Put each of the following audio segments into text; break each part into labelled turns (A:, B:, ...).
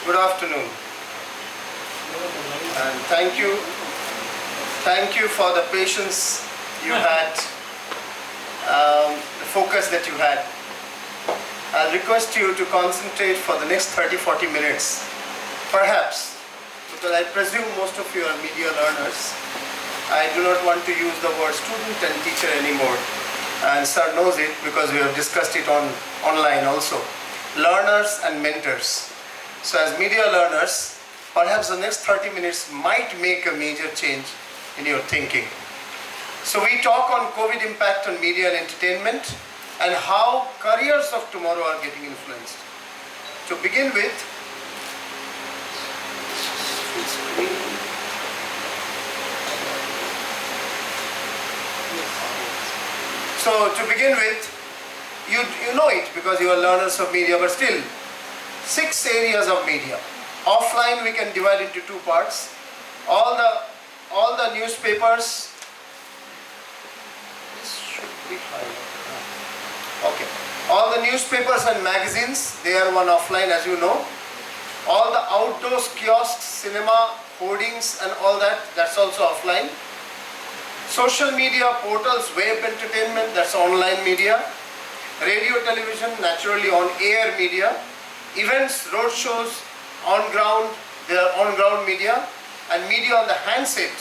A: Good afternoon. And thank you for the patience you had, the focus that you had. I'll request you to concentrate for the next 30-40 minutes. Perhaps, because I presume most of you are media learners, I do not want to use the word student and teacher anymore. And sir knows it because we have discussed it online also. Learners and mentors. So as media learners, perhaps the next 30 minutes might make a major change in your thinking. So we talk on COVID impact on media and entertainment and how careers of tomorrow are getting influenced. To begin with, you know it because you are learners of media, but still, 6 areas of media. Offline we can divide into 2 parts. All the newspapers. This should be high. Okay. All the newspapers and magazines, they are one offline, as you know. All the outdoors, kiosks, cinema, hoardings and all that, that's also offline. Social media portals, web entertainment, that's online media. Radio, television, naturally on-air media. Events, road shows, on-ground, they are on-ground media. And media on the handset,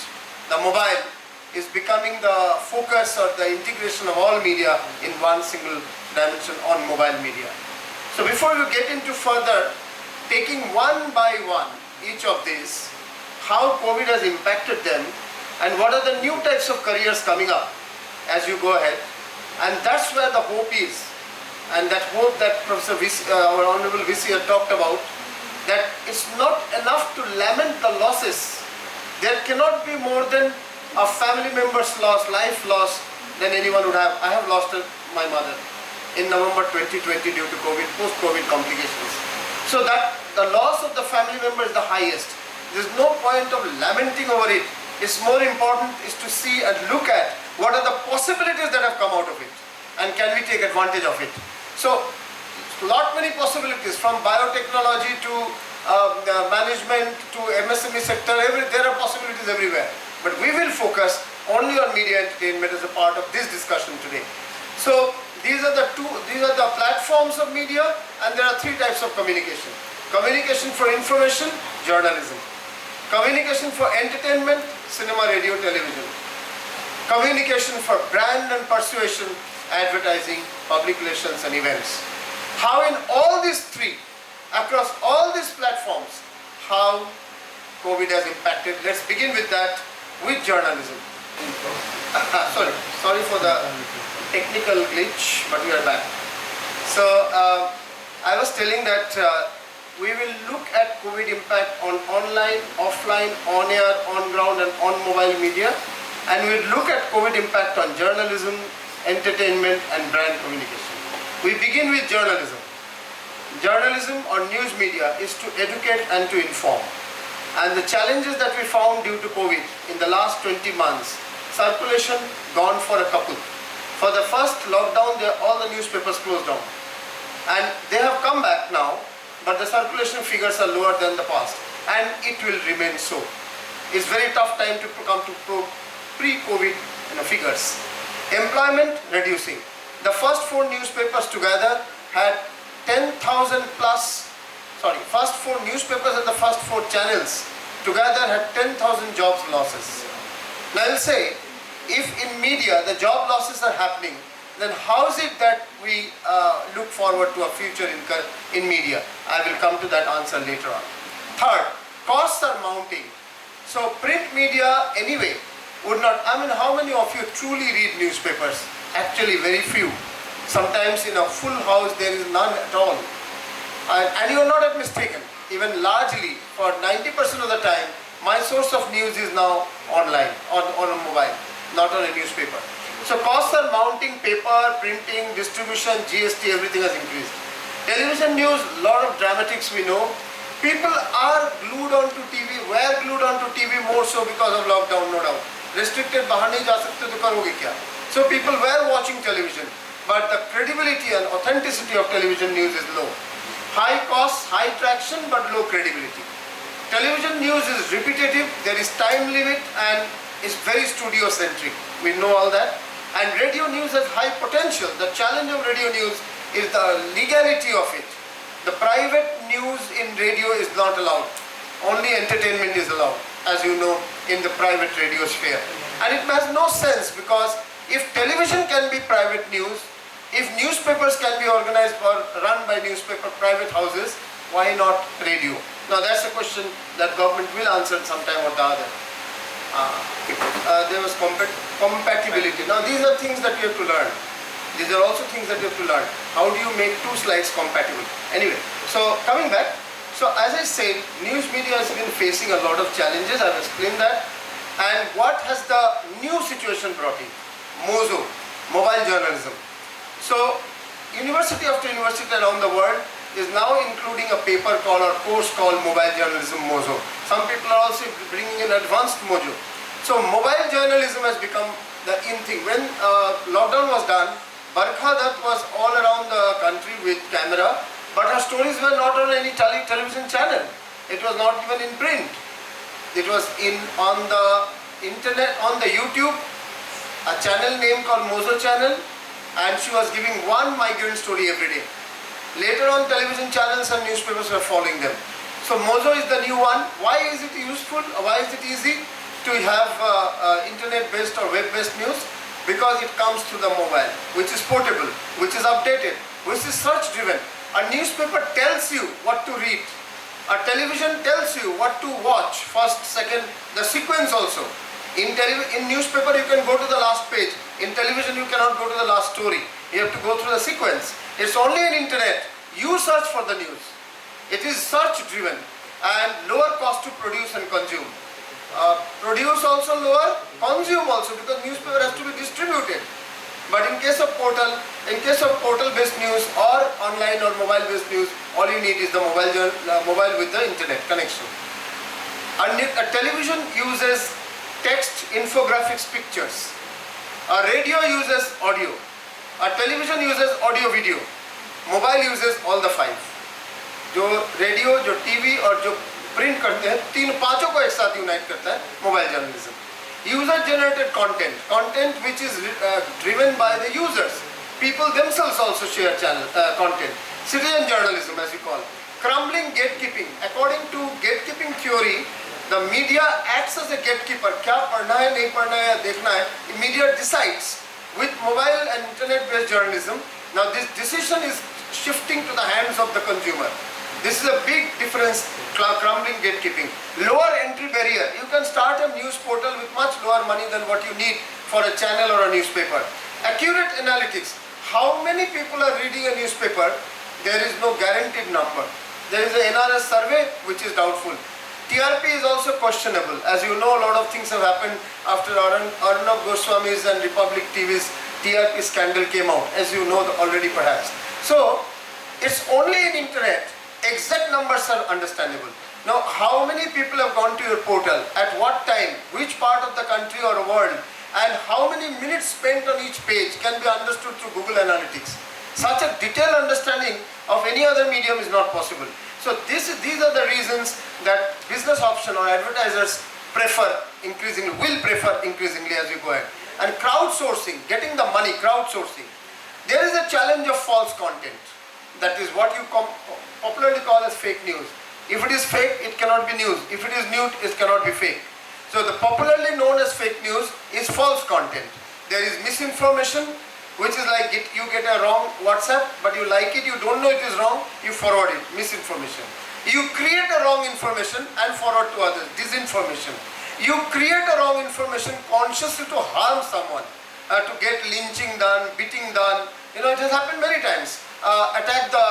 A: the mobile, is becoming the focus or the integration of all media in one single dimension on mobile media. So before we get into further, taking one by one each of these, how COVID has impacted them and what are the new types of careers coming up as you go ahead. And that's where the hope is. And that hope that Professor our Honorable VC had talked about, that it's not enough to lament the losses. There cannot be more than a family member's loss, life loss, than anyone would have. I have lost my mother in November 2020 due to COVID, post-COVID complications. So that the loss of the family member is the highest. There's no point of lamenting over it. It's more important is to see and look at what are the possibilities that have come out of it and can we take advantage of it. So, many possibilities from biotechnology to management to MSME sector, there are possibilities everywhere. But we will focus only on media entertainment as a part of this discussion today. So these are the platforms of media, and there are 3 types of communication. Communication for information, journalism. Communication for entertainment, cinema, radio, television. Communication for brand and persuasion, advertising, public relations and events. How in all these 3, across all these platforms, how COVID has impacted. Let's begin with that, with journalism. Sorry for the technical glitch, but we are back. So I was telling that we will look at COVID impact on online, offline, on-air, on-ground and on-mobile media, and we'll look at COVID impact on journalism, entertainment and brand communication. We begin with journalism. Journalism or news media is to educate and to inform. And the challenges that we found due to COVID in the last 20 months, circulation gone for a couple. For the first lockdown, all the newspapers closed down. And they have come back now, but the circulation figures are lower than the past. And it will remain so. It's very tough time to come to pre-COVID figures. Employment reducing. The first 4 newspapers together had 10,000 plus, first 4 newspapers and the first 4 channels together had 10,000 jobs losses. Now I'll say, if in media the job losses are happening, then how is it that we look forward to a future in media? I will come to that answer later on. Third, costs are mounting. So print media anyway would not, how many of you truly read newspapers? Actually very few. Sometimes in a full house there is none at all. And you are not mistaken. Even largely, for 90% of the time, my source of news is now online, on a mobile, not on a newspaper. So costs are mounting, paper, printing, distribution, GST, everything has increased. Television news, lot of dramatics we know. People are glued onto TV, were glued onto TV more so because of lockdown, no doubt. Restricted, bahar nahi ja sakte to karoge kya? So people were watching television, but the credibility and authenticity of television news is low. High cost, high traction, but low credibility. Television news is repetitive, there is time limit, and is very studio-centric. We know all that. And radio news has high potential. The challenge of radio news is the legality of it. The private news in radio is not allowed. Only entertainment is allowed, as you know, in the private radio sphere. And it has no sense, because if television can be private news, if newspapers can be organized or run by private houses, why not radio? Now that's a question that government will answer sometime or the other. There was compatibility. Now these are things that you have to learn. These are also things that you have to learn. How do you make two slides compatible? Anyway, so coming back. So as I said, news media has been facing a lot of challenges. I've explained that. And what has the new situation brought in? MOZO, mobile journalism. So university after university around the world is now including a paper called or course called mobile journalism MOZO. Some people are also bringing in advanced MOZO. So mobile journalism has become the in thing. When lockdown was done, Barkha Dutt was all around the country with camera, but her stories were not on any television channel. It was not even in print. It was on the internet, on the YouTube, a channel name called MOZO channel, and she was giving one migrant story every day. Later on, television channels and newspapers were following them. So MOZO is the new one. Why is it useful? Why is it easy to have internet-based or web-based news? Because it comes through the mobile, which is portable, which is updated, which is search-driven. A newspaper tells you what to read. A television tells you what to watch, first, second, the sequence also. In newspaper you can go to the last page. In television you cannot go to the last story. You have to go through the sequence. It's only in internet. You search for the news. It is search driven and lower cost to produce and consume. Produce also lower, consume also, because newspaper has to be distributed. But in case of portal based news or online or mobile based news, all you need is the mobile with the internet connection. A television uses text, infographics, pictures. A radio uses audio. A television uses audio video. Mobile uses all the five. जो radio, जो TV और जो print करते हैं, पांचों को एक साथ यूनाइट करता है mobile journalism. User generated content which is driven by the users. People themselves also share content. Citizen journalism, as we call it. Crumbling gatekeeping. According to gatekeeping theory, the media acts as a gatekeeper. क्या पढ़ना है, नहीं पढ़ना है, देखना है. Media decides. With mobile and internet-based journalism, now this decision is shifting to the hands of the consumer. This is a big difference. Crumbling gatekeeping. Lower entry barrier. You can start a news portal with much lower money than what you need for a channel or a newspaper. Accurate analytics. How many people are reading a newspaper? There is no guaranteed number. There is an NRS survey which is doubtful. TRP is also questionable. As you know, a lot of things have happened after Arnab Goswami's and Republic TV's TRP scandal came out, as you know already perhaps. So, it's only in internet. Exact numbers are understandable. Now, how many people have gone to your portal, at what time, which part of the country or world, and how many minutes spent on each page can be understood through Google Analytics. Such a detailed understanding of any other medium is not possible. So these are the reasons that business option or advertisers will prefer increasingly as we go ahead. And crowdsourcing, getting the money, crowdsourcing. There is a challenge of false content. That is what you popularly call as fake news. If it is fake, it cannot be news. If it is news, it cannot be fake. So the popularly known as fake news is false content. There is misinformation, which is like you get a wrong WhatsApp, but you like it, you don't know it is wrong, you forward it, misinformation. You create a wrong information and forward to others, disinformation. You create a wrong information consciously to harm someone, to get lynching done, beating done. You know, it has happened many times. Attack the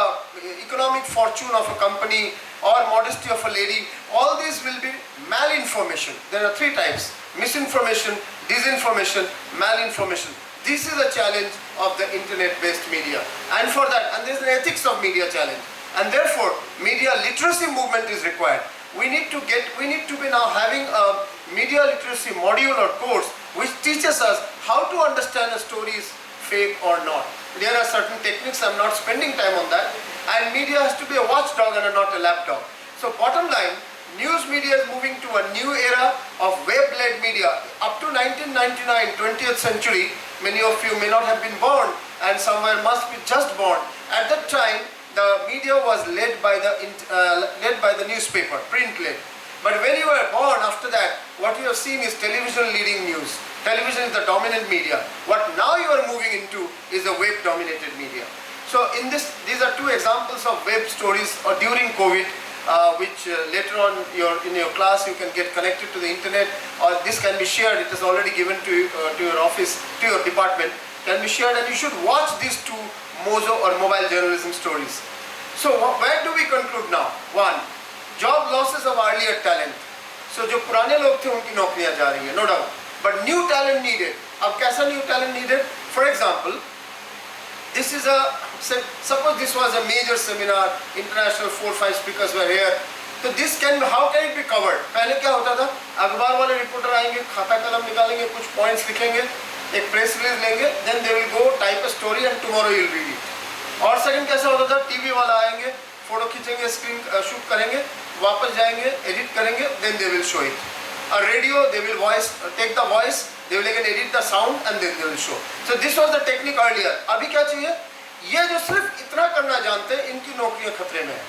A: economic fortune of a company or modesty of a lady. All these will be malinformation. There are three types: misinformation, disinformation, malinformation. This is a challenge of the internet-based media, and for that, and there is an ethics of media challenge, and therefore, media literacy movement is required. We need to be now having a media literacy module or course which teaches us how to understand a story is fake or not. There are certain techniques, I'm not spending time on that, and media has to be a watchdog and not a lapdog. So bottom line, news media is moving to a new era of web-led media. Up to 1999, 20th century, many of you may not have been born and somewhere must be just born. At that time, the media was led by the newspaper, print-led. But when you were born after that, what you have seen is television leading news. Television is the dominant media. What now you are moving into is a web-dominated media. So these are two examples of web stories during COVID, which later on in your class you can get connected to the internet, or this can be shared. It is already given to your office, to your department. Can be shared, and you should watch these two Mozo or mobile journalism stories. So where do we conclude now? One, job losses of earlier talent. So जो पुराने लोग थे उनकी नौकरियां जा रही हैं, no doubt. But new talent needed. अब कैसा new talent needed? For example, this is suppose this was a major seminar, international 4-5 speakers were here. So how can it be covered? पहले क्या होता था? अखबार वाले रिपोर्टर आएंगे, खाता कलम निकालेंगे, कुछ points लिखेंगे, एक press release लेंगे, then they will go type a story and tomorrow you'll read it. और second कैसा होता था? टीवी वाला आएंगे, फोटो खींचेंगे, स्क्रीन शूट करेंगे, वापस जाएंगे, एडिट करेंगे, then they will show it. A radio, they will take the voice, they will again edit the sound and then they will show. So this was the technique earlier. अभी क्या चाहिए? ये जो सिर्फ इतना करना जानते हैं, इनकी नौकरियां खतरे में हैं.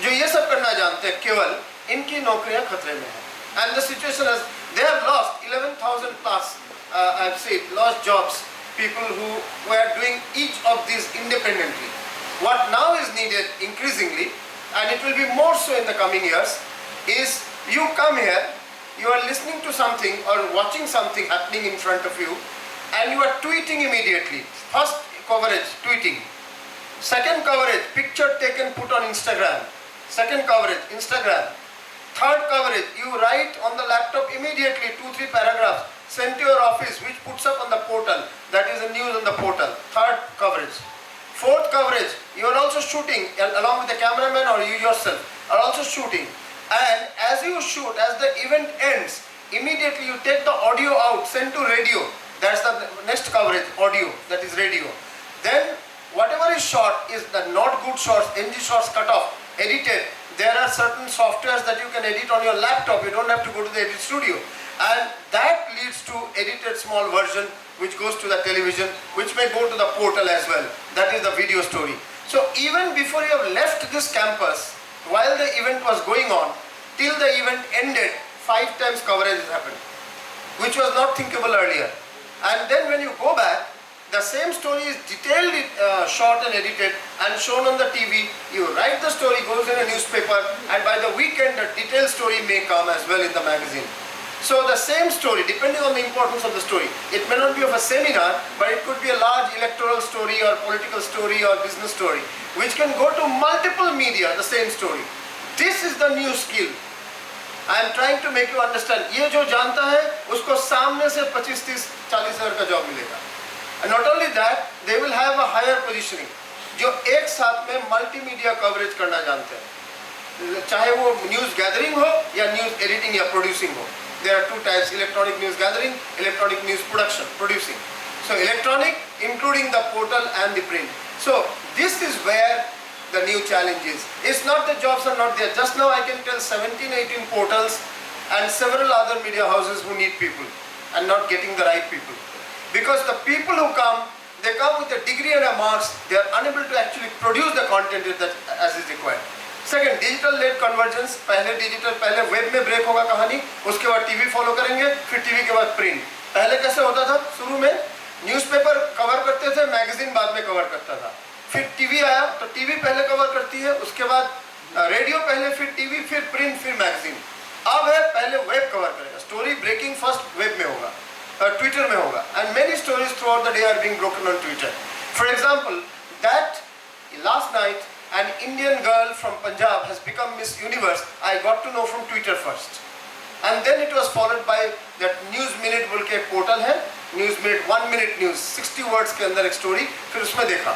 A: जो ये सब करना जानते हैं, केवल इनकी नौकरियां खतरे में हैं. And the situation is, they have lost 11,000 plus, I've said, lost jobs. People who were doing each of these independently. What now is needed increasingly, and it will be more so in the coming years, is you come here, you are listening to something or watching something happening in front of you, and you are tweeting immediately. First coverage, tweeting. Second coverage, picture taken, put on Instagram. Second coverage, Instagram. Third coverage, you write on the laptop immediately 2-3 paragraphs, send to your office, which puts up on the portal. That is the news on the portal. Third coverage. Fourth coverage, you are also shooting along with the cameraman, or you yourself are also shooting. And as you shoot, as the event ends, immediately you take the audio out, send to radio. That's the next coverage, audio, that is radio. Then whatever is shot is the not good shots, NG shots cut off, edited. There are certain softwares that you can edit on your laptop. You don't have to go to the edit studio. And that leads to edited small version which goes to the television, which may go to the portal as well. That is the video story. So even before you have left this campus, while the event was going on, till the event ended, 5 times coverage has happened, which was not thinkable earlier. And then when you go back, the same story is detailed, shot and edited and shown on the TV. You write the story, goes in a newspaper, and by the weekend the detailed story may come as well in the magazine. So the same story, depending on the importance of the story, it may not be of a seminar, but it could be a large electoral story or political story or business story, which can go to multiple media, the same story. This is the new skill. I am trying to make you understand. ये जो जानता है, उसको सामने से 25-30-40 हज़ार का job मिलेगा. And not only that, they will have a higher positioning. जो एक साथ में मल्टीमीडिया कवरेज करना जानते हैं, चाहे वो न्यूज़ गैदरिंग हो या न्यूज़ एडिटिंग या प्रोड्यूसिंग हो. There are two types: electronic news gathering, electronic news production, producing. So electronic, including the portal and the print. So this is where the new challenge is. It's not the jobs are not there. Just now I can tell 17-18 portals and several other media houses who need people and not getting the right people. Because the people who come, they come with a degree and a marks, they are unable to actually produce the content as is required. Second, digital led convergence. पहले web में break होगा कहानी, उसके बाद TV follow करेंगे, फिर TV के बाद प्रिंट. पहले कैसे होता था? शुरू में न्यूज़पेपर कवर करते थे, मैगजीन बाद में कवर करता था. फिर टीवी आया तो टीवी पहले कवर करती है, उसके बाद रेडियो पहले, फिर टीवी, फिर प्रिंट, फिर मैगजीन. अब है पहले वेब कवर करेगा. स्टोरी ब्रेकिंग फर्स्ट वेब में होगा, ट्विटर में होगा. And many stories throughout the day are being broken on Twitter. For example, that last night an Indian girl from Punjab has become Miss Universe. I got to know from Twitter first, and then it was followed by that News Minute बोल के portal है, News Minute 1 minute news, 60 words के अंदर एक story, फिर उसमें देखा.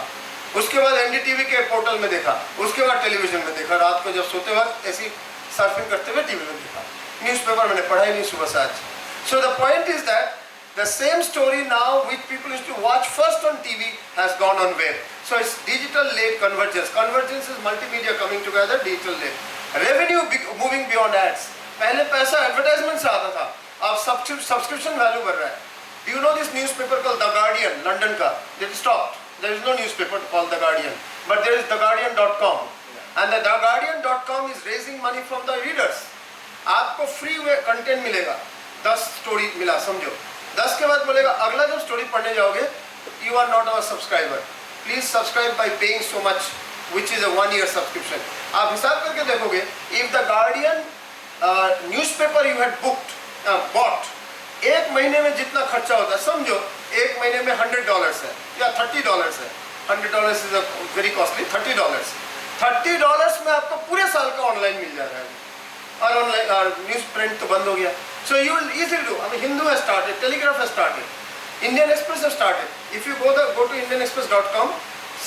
A: उसके बाद NDTV के पोर्टल में देखा, उसके बाद टेलीविजन में देखा, रात को जब सोते वक्त ऐसी सर्फिंग करते हुए टीवी में देखा. न्यूज़पेपर मैंने पढ़ा ही नहीं सुबह से आज. So the point is that the same story now which people used to watch first on TV has gone on web. So it's digital-led convergence. Convergence is multimedia coming together, digital-led. Revenue moving beyond ads. पहले पैसा advertisement से आता था, अब subscription value बढ़ रहा है. Do you know this newspaper called The Guardian, London का? They stopped. There is no newspaper called The Guardian, but there is TheGuardian.com, and the TheGuardian.com is raising money from the readers. आपको free content मिलेगा. 10 story मिला समझो. 10 के बाद बोलेगा अगला जब story पढ़ने जाओगे, you are not our subscriber. Please subscribe by paying so much, which is a 1-year subscription. आप हिसाब करके देखोगे, if the Guardian newspaper you had bought, एक महीने में जितना खर्चा होता है, समझो एक महीने में $100 है या $30 है. $100 is a very costly. $30 में आपको पूरे साल का ऑनलाइन मिल जा रहा है. और ऑनलाइन न्यूज प्रिंट तो बंद हो गया. So you will easily do. I mean, Hindu has started, Telegraph has started, Indian Express has started. If you go to indianexpress.com,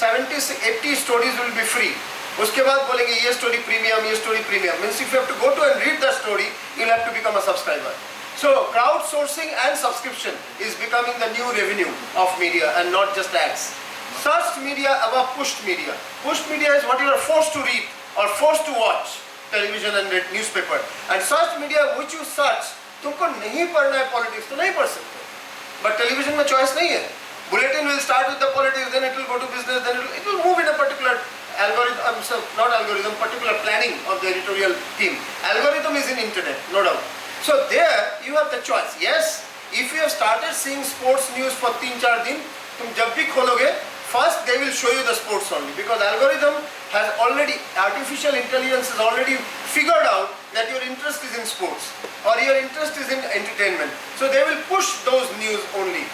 A: 70-80 stories will be free. उसके बाद बोलेंगे ये स्टोरी प्रीमियम, ये story premium. Means if you have to go to and read the story, you will have to become a subscriber. So crowdsourcing and subscription is becoming the new revenue of media and not just ads. Searched media above pushed media. Pushed media is what you are forced to read or forced to watch, television and newspaper. And searched media which you search, तुमको नहीं पढ़ना है politics तो नहीं पढ़ सकते. But television में choice नहीं है. Bulletin will start with the politics, then it will go to business, then it will move in a particular algorithm, not algorithm, particular planning of the editorial team. Algorithm is in internet, no doubt. So there you have the choice. Yes, if you have started seeing sports news for 3-4 दिन, तुम जब भी खोलोगे, first they will show you the sports only, because algorithm has already, artificial intelligence has already figured out that your interest is in sports or your interest is in entertainment. So they will push those news only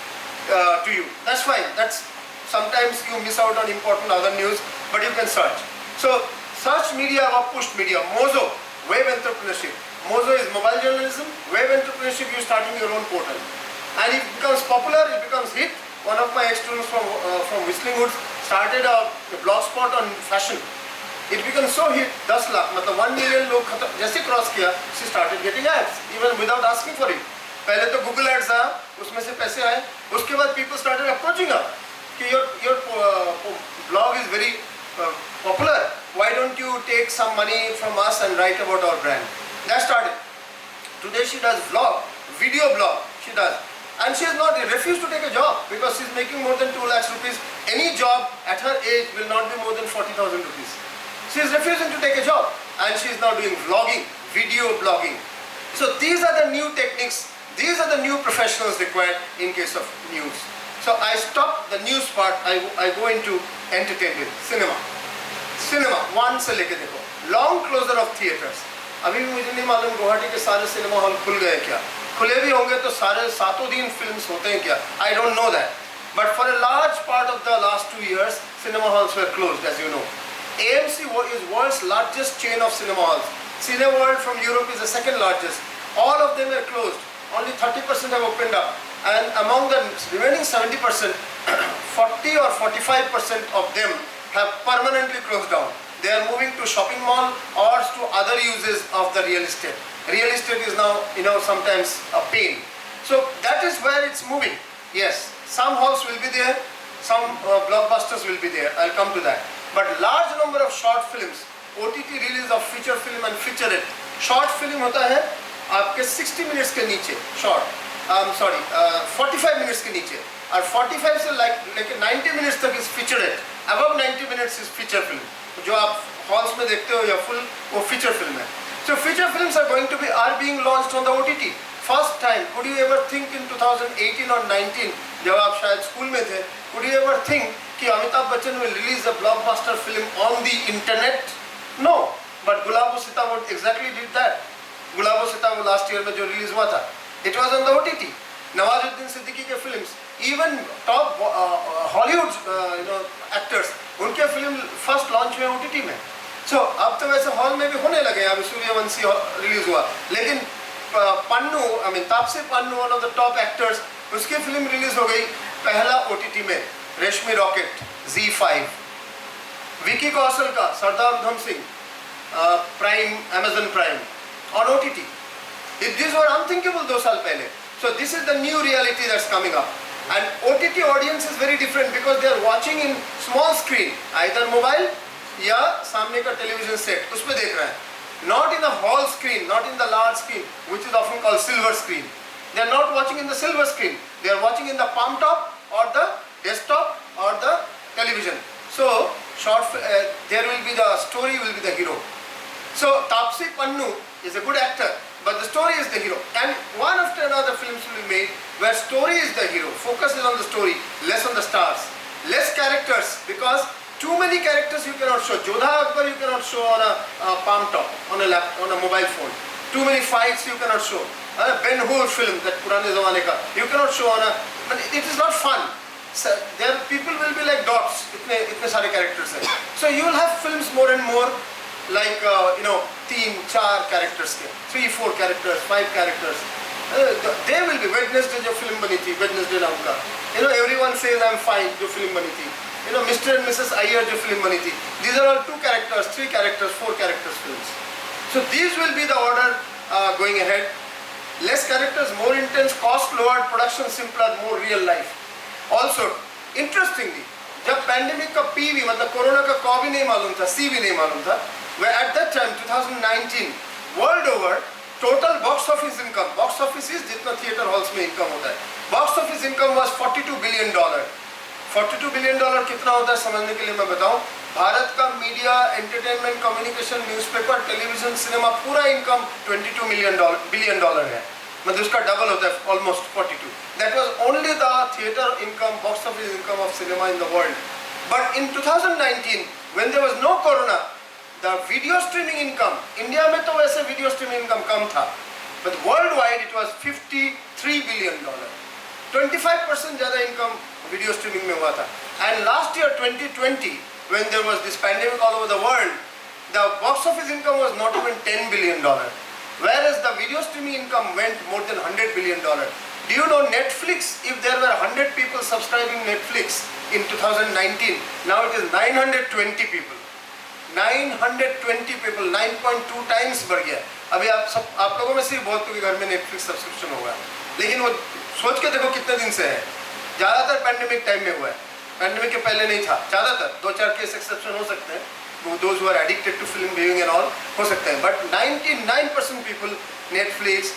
A: to you. That's fine. That's sometimes you miss out on important other news, but you can search. So search media or push media. Mozo, web entrepreneurship. Mozo is mobile journalism. Web entrepreneurship, you're starting your own portal, and it becomes popular. It becomes hit. One of my ex-students from Whistling Woods started a blog spot on fashion. It became so hit, 10 lakh, मतलब 1 million लोग जैसे cross किया, she started getting ads even without asking for it. पहले तो Google ads आया, उसमें से पैसे आए. उसके बाद people started approaching her कि your blog is very popular. Why don't you take some money from us and write about our brand? That started. Today she does vlog, video blog. She does. And she has not refused to take a job because she is making more than 2 lakhs rupees. Any job at her age will not be more than 40,000 rupees. She is refusing to take a job, and she is now doing vlogging, video blogging. So these are the new techniques. These are the new professionals required in case of news. So I stop the news part. I go into entertainment, cinema. Cinema one से लेके देखो. Long closure of theaters. अभी भी मुझे नहीं मालूम गुवाहाटी के सारे सिनेमा हॉल खुल गए क्या. खुले भी होंगे तो सारे 7 दिन फिल्म्स होते हैं क्या? I don't know that. But for a large part of the last 2 years, cinema halls were closed, as you know. AMC is world's largest chain of cinema halls. Cineworld from Europe is the second largest. All of them are closed. Only 30% have opened up. And among the remaining 70%, 40 or 45% of them have permanently closed down. They are moving to shopping mall or to other uses of the real estate. Real estate is now, sometimes a pain. So that is where it's moving. Yes, some halls will be there, some blockbusters will be there. I'll come to that. But large number of short films, OTT release of feature film and featurette. Short film होता है आपके 60 minutes के नीचे, short. 45 minutes के नीचे. और 45 से like 90 minutes तक is featurette. Above 90 minutes is feature film. जो आप halls में देखते हो या full वो feature film है. So feature films are being launched on the OTT. First time, could you ever think in 2018 or 19, जब आप शायद स्कूल में थे, could you ever think कि Amitabh Bachchan will release a blockbuster film on the internet? No, but Gulabo Sitabo exactly did that. Gulabo Sitabo last year में जो release हुआ था, it was on the OTT. Nawazuddin Siddiqui के films, even top Hollywood actors, उनके film first launch में OTT में. So अब तो वैसे हॉल में भी होने लगे. अभी सूर्यवंशी रिलीज हुआ, लेकिन Pannu Taapsee Pannu one of the top actors, उसकी फिल्म रिलीज हो गई पहला OTT में, रेशमी रॉकेट Z5. विकी कौशल का Sardar Udham Singh prime, Amazon Prime on OTT. These were unthinkable 2 साल पहले. So this is the new reality that's coming up. And OTT audience is very different because they are watching in small screen, either mobile या सामने का television set, उसमें देख रहे हैं. Not in a hall screen, not in the large screen, which is often called silver screen. They are not watching in the silver screen. They are watching in the palm top or the desktop or the television. So there will be the story will be the hero. So Taapsee Pannu is a good actor, but the story is the hero. And one after another films will be made where story is the hero. Focus is on the story, less on the stars. Less characters, because too many characters you cannot show. Jodha Akbar you cannot show on a palm top, on a mobile phone. Too many fights you cannot show. Ben-Hur film, that Purane Zamane ka, you cannot show on a... But it is not fun. So there people will be like dots, itne sare characters hai. So you will have films more and more like, 3, 4 characters ke, 3, 4 characters, 5 characters. They will be. Wednesday jo film bani thi, Wednesday naam ka. Everyone says I'm fine, jo film bani thi. Mr. and Mrs. Iyer jo film bani thi. These are all 2 characters, 3 characters, 4 characters films. So these will be the order going ahead. Less characters, more intense, cost lowered, production simpler, more real life. Also, interestingly, जब pandemic का P भी मतलब corona का क भी नहीं मालूम था, C भी नहीं मालूम था, where at that time 2019 world over total box office income is जितना theater halls में income होता है, box office income was $42 billion. $42 billion कितना होता है समझने के लिए मैं बताऊं. भारत का media, entertainment, communication, newspaper, television, cinema पूरा इनकम $22 बिलियन है. मतलब उसका डबल होता है, almost 42. That was only the theater income, box office income of cinema in the world. But in 2019, when there was no corona, the video streaming income, India में तो वैसे video streaming income कम था, but worldwide it was $53 billion. 25% ज़्यादा income video streaming में हुआ था. And last year 2020, when there was this pandemic all over the world, the box office income was not even $10 billion. Whereas the video streaming income went more than $100 billion. Do you know Netflix, if there were 100 people subscribing Netflix in 2019, now it is 920 people. 920 people, 9.2 times बढ़ गया. अभी आप लोगों में से बहुत के घर में Netflix सब्सक्रिप्शन होगा, लेकिन वो सोच के देखो कितने दिन से है. ज़्यादातर पैंडेमिक टाइम में हुआ है, पैंडेमिक के पहले नहीं था. ज़्यादातर 2-4 केस एक्सेप्शन हो सकते हैं, those who are addicted to film viewing and all हो सकते हैं, but 99% people Netflix,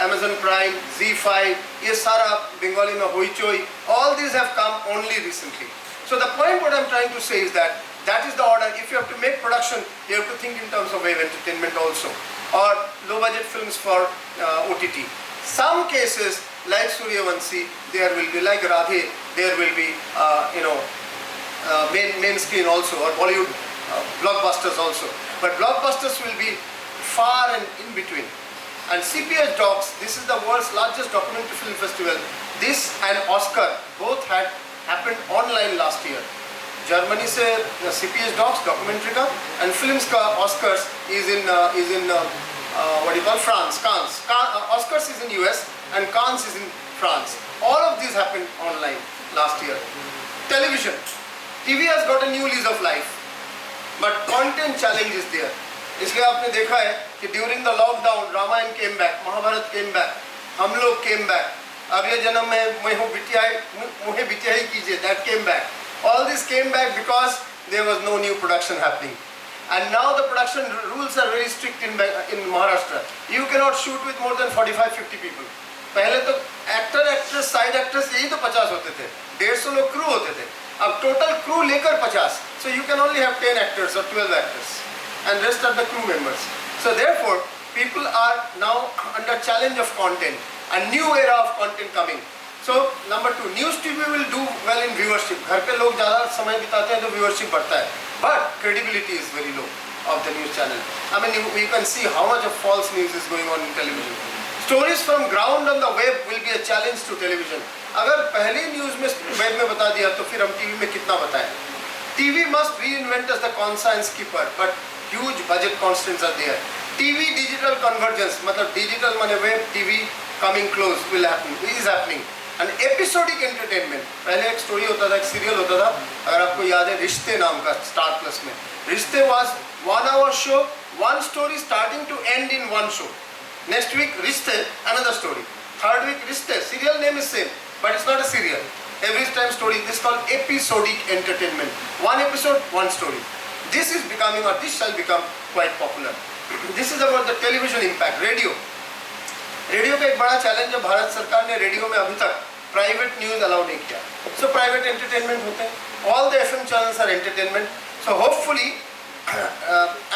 A: Amazon Prime, Z5, ये सारा बंगाली में Hoichoi, all these have come only recently. So the point what I'm trying to say is that that is the order. If you have to make production, you have to think in terms of wave entertainment also, or low budget films for OTT. Some cases like Suryavanshi, there will be like Radhe, there will be main screen also, or Bollywood blockbusters also. But blockbusters will be far and in between. And CPH Docs, this is the world's largest documentary film festival. This and Oscar both had happened online last year. Germany से CPH Docs documentary का, and films का Oscars is in what do you call France, Cannes. Oscars is in US and Cannes is in France. All of these happened online last year. Television, TV has got a new lease of life, but content challenge is there. इसलिए आपने देखा है कि during the lockdown, Ramayan came back, Mahabharat came back, हम लोग came back. अगले जन्म में मुझे बिटिया ही कीजिए, that came back. All this came back because there was no new production happening. And now the production rules are very strict in Maharashtra. You cannot shoot with more than 45-50 people. पहले तो actor, actress, side actors यही तो 50 होते थे, 150 लोग crew होते थे. अब total crew लेकर 50. So you can only have 10 actors or 12 actors, and rest are the crew members. So therefore, people are now under challenge of content, a new era of content coming. So number 2, news TV will do well in viewership. घर पे लोग ज़्यादा समय बिताते हैं तो viewership बढ़ता है, but credibility is very low of the news channel. I mean, you can see how much of false news is going on in television. Stories from ground on the web will be a challenge to television. अगर पहले news में web में बता दिया तो फिर हम TV में कितना बताएं? TV must reinvent as the conscience keeper, but huge budget constraints are there. TV digital convergence, मतलब digital माने web, TV coming close will happen, is happening. And episodic entertainment, पहले एक स्टोरी होता था, एक सीरियल होता था, अगर आपको याद है रिश्ते नाम का स्टार प्लस में. रिश्ते was 1 hour show, one story starting to end in one show. Next week रिश्ते, another story. Third week रिश्ते, serial name is same, but it's not a serial. Every time story. This is called episodic entertainment. One episode, one story. This is becoming, or this shall become quite popular. This is about the television impact. Radio. Radio का एक बड़ा challenge है, भारत सरकार ने radio में अभी तक private news allow नहीं किया. सो प्राइवेट एंटरटेनमेंट होते हैं. All the FM channels are entertainment. So hopefully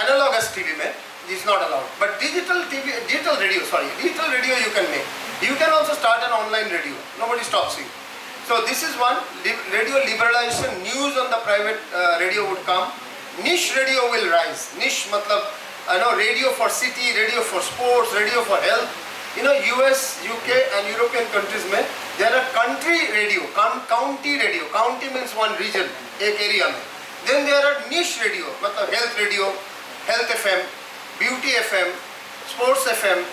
A: analogous TV में is not allowed, but digital radio you can make. You can also start an online radio. Nobody stops you. So this is one. Radio liberalization, news on the private radio would come. Niche radio will rise. Niche matlab radio for city, radio for sports, radio for health. US, UK and European countries में there are country radio, county radio. County means one region, एक area में. Then there are niche radio, मतलब health radio, health FM, beauty FM, sports FM,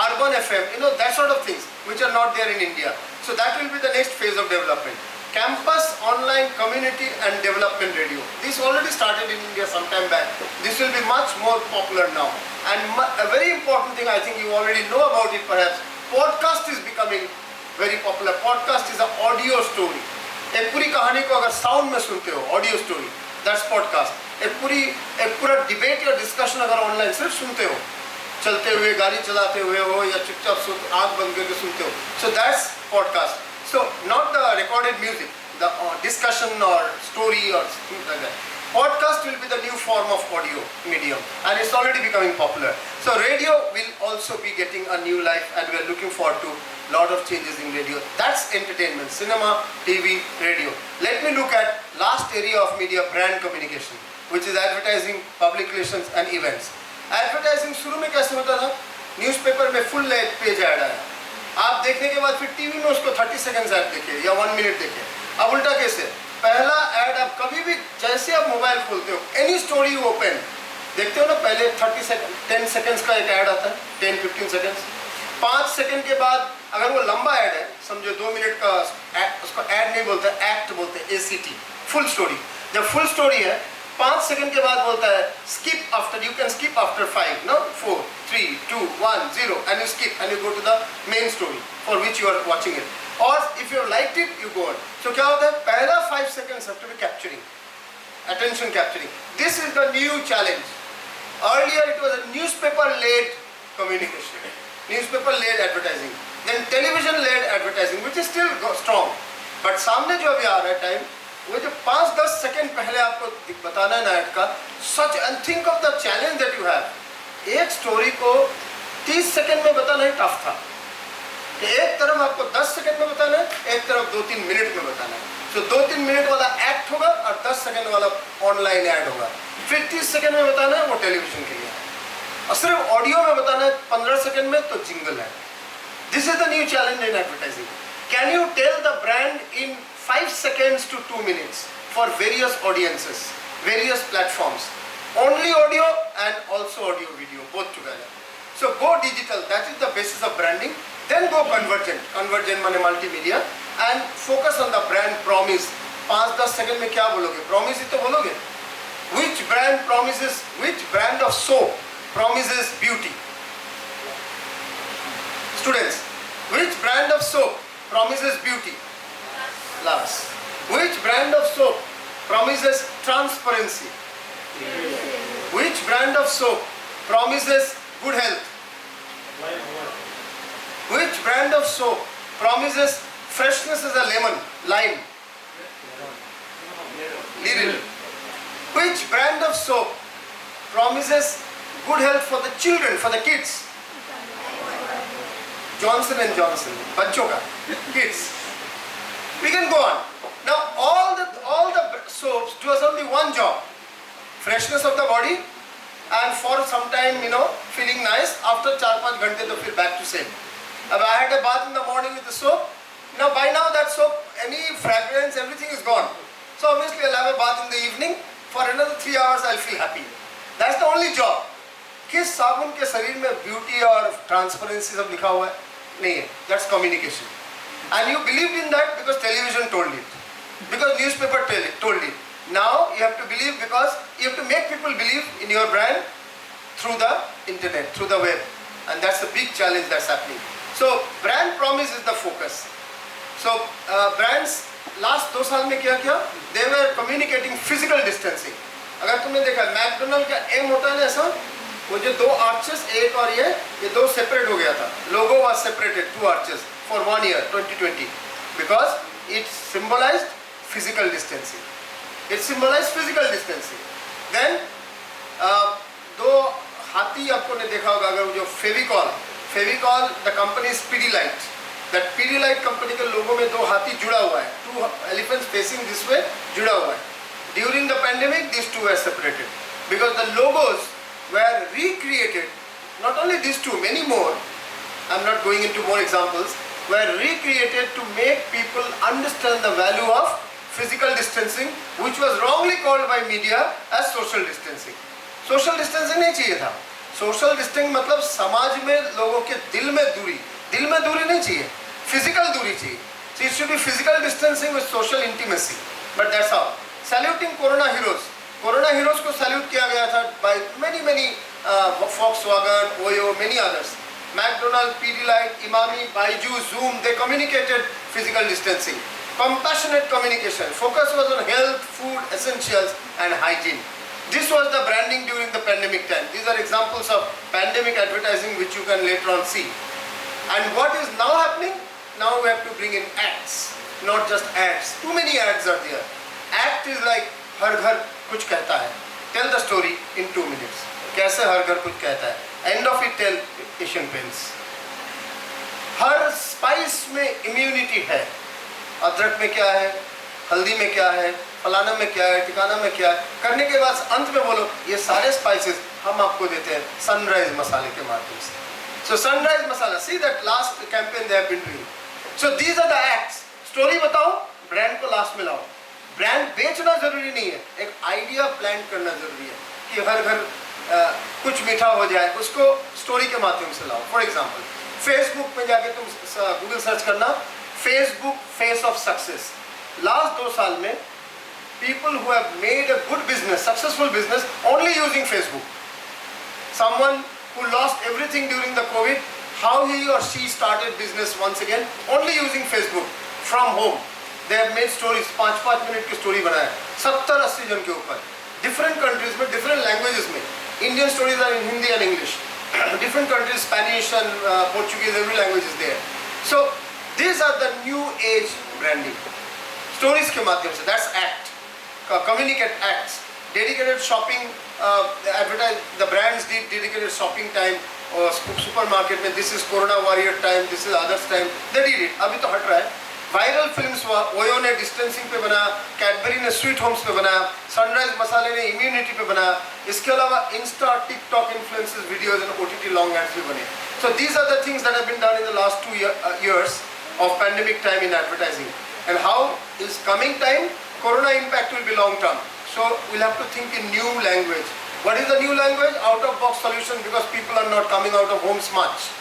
A: urban FM, that sort of things which are not there in India. So that will be the next phase of development. Campus, online, community and development radio. This already started in India some time back. This will be much more popular now. And a very important thing, I think you already know about it perhaps, podcast is becoming very popular. Podcast is an audio story. एक पूरी कहानी को अगर sound में सुनते हो, audio story, that's podcast. एक पूरा डिबेट या डिस्कशन अगर ऑनलाइन सिर्फ सुनते हो, चलते हुए, गाड़ी चलाते हुए हो या चुपचाप आँख बंद करके सुनते हो, so that's podcast. So not the recorded music, the discussion or story or things like that. Podcast will be the new form of audio medium and it's already becoming popular. So radio will also be getting a new life and we are looking forward to a lot of changes in radio. That's entertainment, cinema, TV, radio. Let me look at last area of media, brand communication, which is advertising, public relations and events. Advertising शुरू में कैसे होता था? Newspaper में full page add आया, आप देखने के बाद फिर टीवी में उसको 30 सेकंड्स ऐड देखे या 1 मिनट देखे. अब उल्टा कैसे? पहला ऐड आप कभी भी जैसे आप मोबाइल खोलते हो, एनी स्टोरी यू ओपन, देखते हो ना, पहले 10 सेकंड्स का एक ऐड आता है, 10-15 सेकंड्स. 5 सेकंड के बाद अगर वो लंबा ऐड है, समझो 2 मिनट का, उसको ऐड नहीं बोलते, एक्ट बोलते हैं, ACT, फुल स्टोरी. जब फुल स्टोरी है 5 सेकंड के बाद बोलता है skip after, you can skip after 5, no, 4, 3, 2, 1, 0 and you skip and you go to the main story for which you are watching it. Or if you liked it, you go on. So क्या होता है? पहला 5 seconds have to be capturing, attention capturing. This is the new challenge. Earlier it was a newspaper-led communication, newspaper-led advertising, then television-led advertising, which is still strong. But सामने जो अभी आ रहा है time, वो जो 5-10 सेकंड पहले आपको बताना है ना ऐड का, such and think of the challenge that you have. एक स्टोरी को 30 सेकंड में बताना ही टफ था. एक तरफ आपको 10 सेकंड में बताना है, एक तरफ 2-3 मिनट में बताना है. तो 2-3 मिनट वाला एक्ट होगा और 10 सेकंड वाला ऑनलाइन ऐड होगा. फिर 30 सेकंड में बताना है, वो टेलीविजन के लिए है. और सिर्फ ऑडियो में बताना है 15 सेकंड में, तो जिंगल है. This is the new challenge in advertising. Can you tell the brand in 5 seconds to 2 minutes for various audiences, various platforms, only audio and also audio video, both together. So go digital, that is the basis of branding. Then go convergent, convergent माने multimedia, and focus on the brand promise. 5-10 second में क्या बोलोगे? Promise ही तो बोलोगे. Which brand of soap promises beauty? Students, which brand of soap promises beauty? Lux. Which brand of soap promises transparency? Which brand of soap promises good health? Which brand of soap promises freshness as a lemon, lime? Lidl. Which brand of soap promises good health for the children, for the kids? Johnson and Johnson. बच्चों का, kids. We can go on. Now all the soaps do us only one job: freshness of the body, and for some time feeling nice. After 4-5 घंटे तो फिर back to same. अब I had a bath in the morning with the soap. By now that soap, any fragrance, everything is gone. So obviously I'll have a bath in the evening. For another 3 hours I'll feel happy. That's the only job. किस साबुन के शरीर में beauty और transparency सब लिखा हुआ है? नहीं है. That's communication. And you believed in that because television told it, because newspaper told it. Now you have to believe because you have to make people believe in your brand through the internet, through the web, and that's the big challenge that's happening. So brand promise is the focus. So brands last 2 साल में क्या किया, दे वर communicating physical distancing. अगर तुमने देखा McDonald का M होता है ना ऐसा, वो जो 2 आर्चेस, एक और ये 2 सेपरेट हो गया था. Logo was separated 2 arches for 1 year 2020 because it symbolised physical distancing. It symbolised physical distancing. Then 2 हाथी आपको ने देखा होगा, अगर जो Fevicol the company is Pidilite. That Pidilite company के लोगों में 2 हाथी जुड़ा हुआ है, 2 एलिफेंट्स फेसिंग दिस वे जुड़ा हुआ है. During the pandemic this 2 were separated because the logos were recreated. Not only these 2, many more, I'm not going into more examples, were recreated to make people understand the value of physical distancing, which was wrongly called by media as social distancing. Social distancing नहीं चाहिए था. Social distancing मतलब समाज में लोगों के दिल में दूरी नहीं चाहिए, physical दूरी चाहिए. So it should be physical distancing with social intimacy. But that's all. Saluting Corona heroes. Corona heroes को salute किया गया था by many Volkswagen, Oyo, many others. McDonald's, Pidilite, Imami, Baiju, Zoom, they communicated physical distancing. Compassionate communication. Focus was on health, food, essentials and hygiene. This was the branding during the pandemic time. These are examples of pandemic advertising which you can later on see. And what is now happening? Now we have to bring in acts, not just ads. Too many ads are there. Act is like हर घर कुछ कहता है. Tell the story in 2 minutes. कैसे हर घर कुछ कहता है. End of it, tell Asian Paints. Her spice में इम्यूनिटी है. अदरक में क्या है, हल्दी में क्या है, फलाना में क्या है, ठिकाना में क्या है. करने के बाद अंत में बोलो ये सारे स्पाइसेस हम आपको देते हैं सनराइज मसाले के माध्यम से. So sunrise masala, see that last campaign they have been doing. So these are the acts. Story बताओ, brand को last में लाओ. Brand बेचना जरूरी नहीं है, एक आइडिया प्लान करना जरूरी है कि हर घर कुछ मीठा हो जाए, उसको स्टोरी के माध्यम से लाओ. फॉर एग्जाम्पल फेसबुक में जाके तुम गूगल सर्च करना Facebook face of success. Last 2 साल में people who have made a good business, successful business only using Facebook. Someone who lost everything during the COVID, how he or she started business once again only using Facebook from home. They have made stories, 5 minute की story बनाया 70-80 जन के ऊपर, different countries में, different languages में. Indian stories are in Hindi and English. Different countries, Spanish and Portuguese, every language is there. So these are the new age branding. Stories के माध्यम से, that's act. Communicate acts. Dedicated shopping, advertise, the brands did dedicated shopping time और supermarket में this is Corona warrior time, this is others time, they did it. अभी तो हट रहा है. वायरल फिल्म्स हुआ, ओयो ने डिस्टेंसिंग पे बनाया, कैडबरी ने स्वीट होम्स पे बनाया, सनराइज मसाले ने इम्यूनिटी पे बनाया. इसके अलावा Insta, TikTok influencers videos and OTT long ads भी बने. So these are the things that have been done in the last 2 years of pandemic time in advertising. And how is coming time? Corona impact will be long term. So we'll have to think in new language. What is the new language? Out of box solution, because people are not coming out of homes much.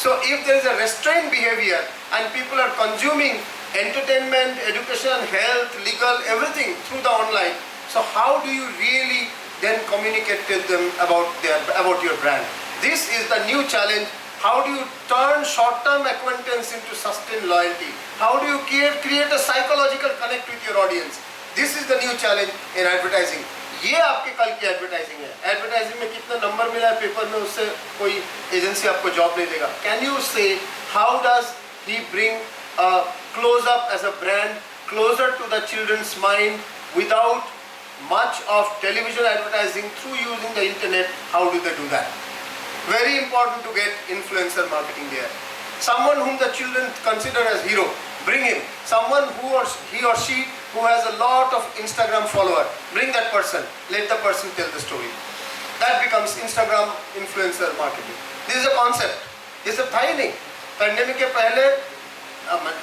A: So if there is a restrained behavior and people are consuming entertainment, education, health, legal, everything through the online, so how do you really then communicate to them about your brand? This is the new challenge. How do you turn short-term acquaintance into sustained loyalty? How do you create a psychological connect with your audience? This is the new challenge in advertising. ये आपके कल की advertising है. Advertising में कितना number मिला है paper में, उससे कोई एजेंसी आपको जॉब नहीं देगा. Can you say how does he bring close up as a brand closer to the children's mind without much of television advertising through using the internet? How do they do that? Very important to get influencer marketing there. Someone whom the children consider as hero, bring him. Someone who or he or she who has a lot of Instagram follower, bring that person. Let the person tell the story. That becomes Instagram influencer marketing. This is a concept. This is था ही नहीं. Pandemic के पहले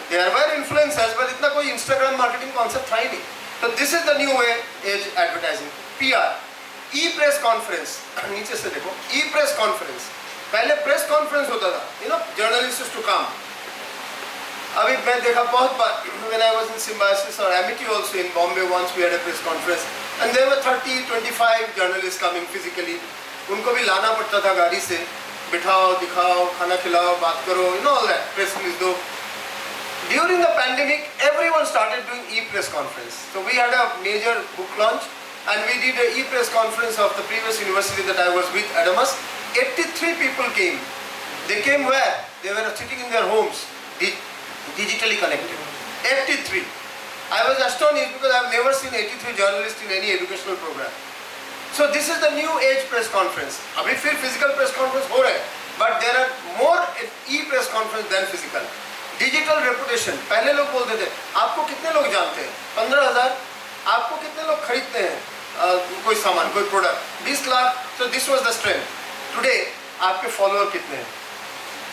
A: there were influencers, but इतना कोई Instagram marketing concept था ही नहीं. So this is the new way age advertising. PR, e-press conference. नीचे से देखो, e-press conference. पहले press conference होता था, you know, journalists to come. अभी मैं देखा बहुत बार, when I was in Symbiosis or Amity also in Bombay, once we had a press conference, and there were 30-25 journalists coming physically. उनको भी लाना पड़ता था गाड़ी से, बिठाओ, दिखाओ, खाना खिलाओ, बात करो, you know all that, press release दो. During the pandemic, everyone started doing e-press conference. So we had a major book launch and we did an e-press conference of the previous university that I was with, Adamas. 83 people came. They came where? They were sitting in their homes, digitally connected. 83. I was astonished because I have never seen 83 journalists in any educational program. So this is the new age press conference. अभी फिर physical press conference हो रहा है, but there are more e-press conference than physical. Digital reputation. पहले लोग बोलते थे, आपको कितने लोग जानते हैं? 15,000. आपको कितने लोग खरीदते हैं कोई सामान, कोई product? 20 lakh. So this was the strength. Today आपके follower कितने हैं?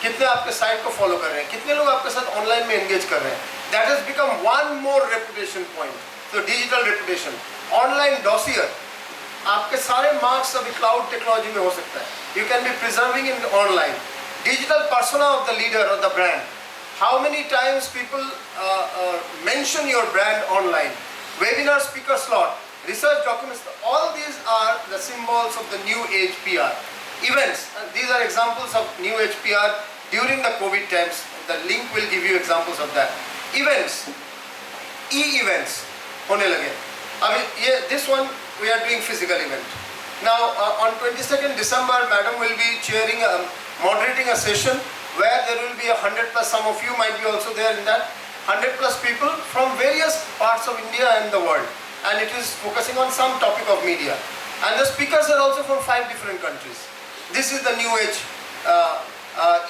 A: कितने आपके साइट को फॉलो कर रहे हैं? कितने लोग आपके साथ ऑनलाइन में एंगेज कर रहे हैं? That has become one more reputation point. So digital reputation. Online dossier. आपके सारे मार्क्स अभी क्लाउड टेक्नोलॉजी में हो सकता है. You can be preserving in online. Digital persona of the leader or the brand. How many times people mention your brand online? Webinar speaker slot, research documents, all these are the symbols of the new age PR. Events, these are examples of new age PR during the COVID times. The link will give you examples of that. Events, e-events होने लगे. अभी this one we are doing physical event. Now on 22nd December, Madam will be chairing, moderating a session where there will be 100 plus, some of you might be also there in that, 100 plus people from various parts of India and the world, and it is focusing on some topic of media, and the speakers are also from 5 different countries. This is the new age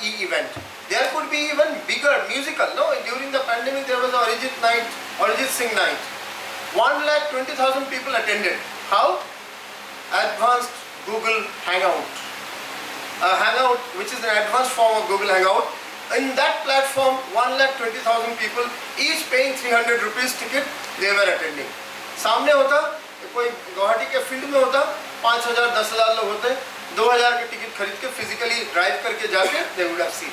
A: e-event. There could be even bigger musical. No, during the pandemic there was a Arijit Singh night. 1,20,000 people attended. How? Advanced Google Hangout. Hangout, which is an advanced form of Google Hangout. In that platform, 1,20,000 people, each paying 300 rupees ticket, they were attending. सामने होता, कोई गुवाहाटी के field में होता, 5,000, 10,000 लोग होते, 2,000 के ticket खरीद के फिजिकली ड्राइव करके जाके they would have seen.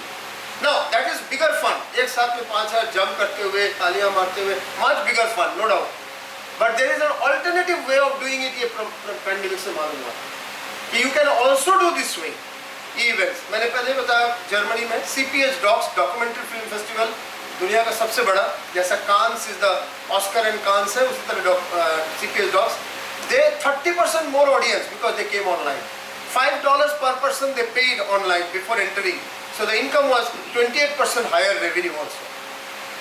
A: Now that is bigger fun. एक साथ में 5,000 जंप करते हुए, तालियां मारते हुए, much bigger fun, no doubt. But there is an alternative way of doing it. ये pandemic से मालूम हुआ कि you can also do this way. Events. मैंने पहले बताया जर्मनी में CPH Docs documentary film festival दुनिया का सबसे बड़ा, जैसा कांस इज द ऑस्कर एंड कांस है, उसी तरह CPH Docs, they 30% more audience because they came online. $5 per person they paid online before entering, so the income was 28% higher revenue also.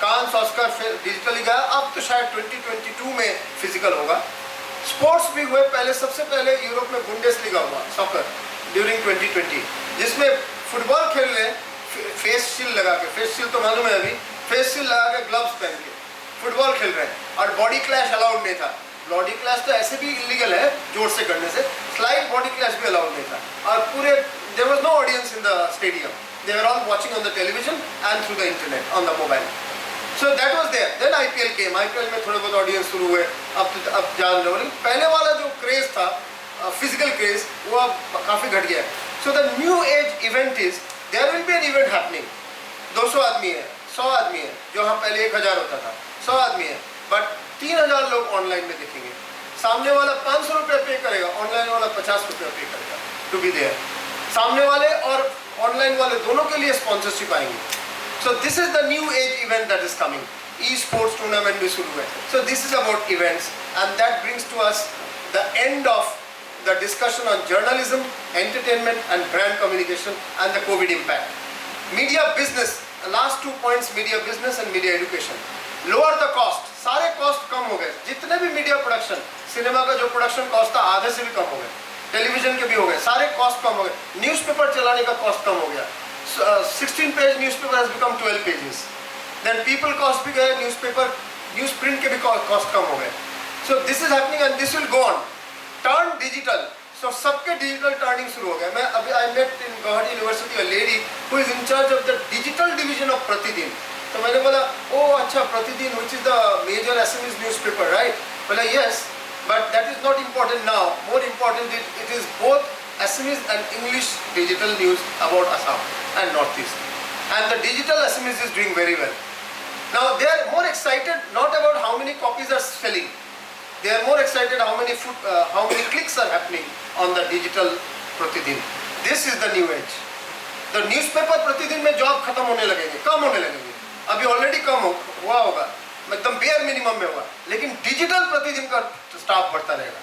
A: Cannes Oscar digitally गया, अब तो शायद 2022 में फिजिकल होगा. Sports भी हुए, पहले सबसे पहले यूरोप में बुंडेसलीगा हुआ सॉकर ड्यूरिंग 2020, जिसमें फुटबॉल खेल रहे फेस शील्ड लगा के, फेस शील्ड तो मालूम है अभी, फेस शील्ड लगा के ग्लव्स पहन के फुटबॉल खेल रहे हैं, और बॉडी क्लैश अलाउड नहीं था. बॉडी क्लैश तो ऐसे भी इलीगल है जोर से करने से, स्लाइड बॉडी क्लैश भी अलाउड नहीं था, और पूरे there was no audience in the stadium, they were all watching on the television and through the internet on the mobile. So that was there. Then IPL came. IPL में थोड़े बहुत audience शुरू हुए. अब जान लो, पहले वाला जो क्रेज था, फिजिकल क्रेज, वो अब काफ़ी घट गया है. So the new age event is, there will be an event happening. 200 आदमी है, 100 आदमी है, जो हाँ पहले 1,000 होता था, 100 आदमी है, बट 3,000 लोग ऑनलाइन में देखेंगे. सामने वाला 500 रुपये पे करेगा, ऑनलाइन वाला 50 रुपये पे करेगा टू बी देयर. सामने वाले और ऑनलाइन वाले दोनों के लिए स्पॉन्सरशिप आएंगी. So this is the new age event that is coming. E-sports tournament भी शुरू है. So this is about events, and that brings to us the end of the discussion on journalism, entertainment and brand communication and the COVID impact. Media business, the last 2 points, media business and media education. Lower the cost, सारे cost कम हो गए. जितने भी media production, cinema का जो production cost था आधे से भी कम हो गए, टेलीविजन के भी हो गए, सारे cost कम हो गए. Newspaper चलाने का cost कम हो गया. 16-page newspaper has become 12 pages. Then people cost भी गए, newsprint के भी cost कम हो गए. So this is happening and this will go on. Turn digital. So सबके digital turning शुरू हो गया. मैं अभी I met in Guwahati University a lady who is in charge of the digital division of Pratidin. तो मैंने बोला, oh अच्छा Pratidin, which is the major Assamese newspaper, right? बोला yes, but that is not important now. More important it is both Assamese and English digital news about Assam and Northeast. And the digital Assamese is doing very well. Now they are more excited not about how many copies are selling. They are more excited how many clicks are happening on the digital Pratidin. This is the new age. The newspaper Pratidin में job खत्म होने लगेंगे, कम होने लगेंगे. अभी already कम हुआ होगा, एकदम बेयर मिनिमम में हुआ, लेकिन डिजिटल प्रतिदिन का स्टाफ बढ़ता रहेगा,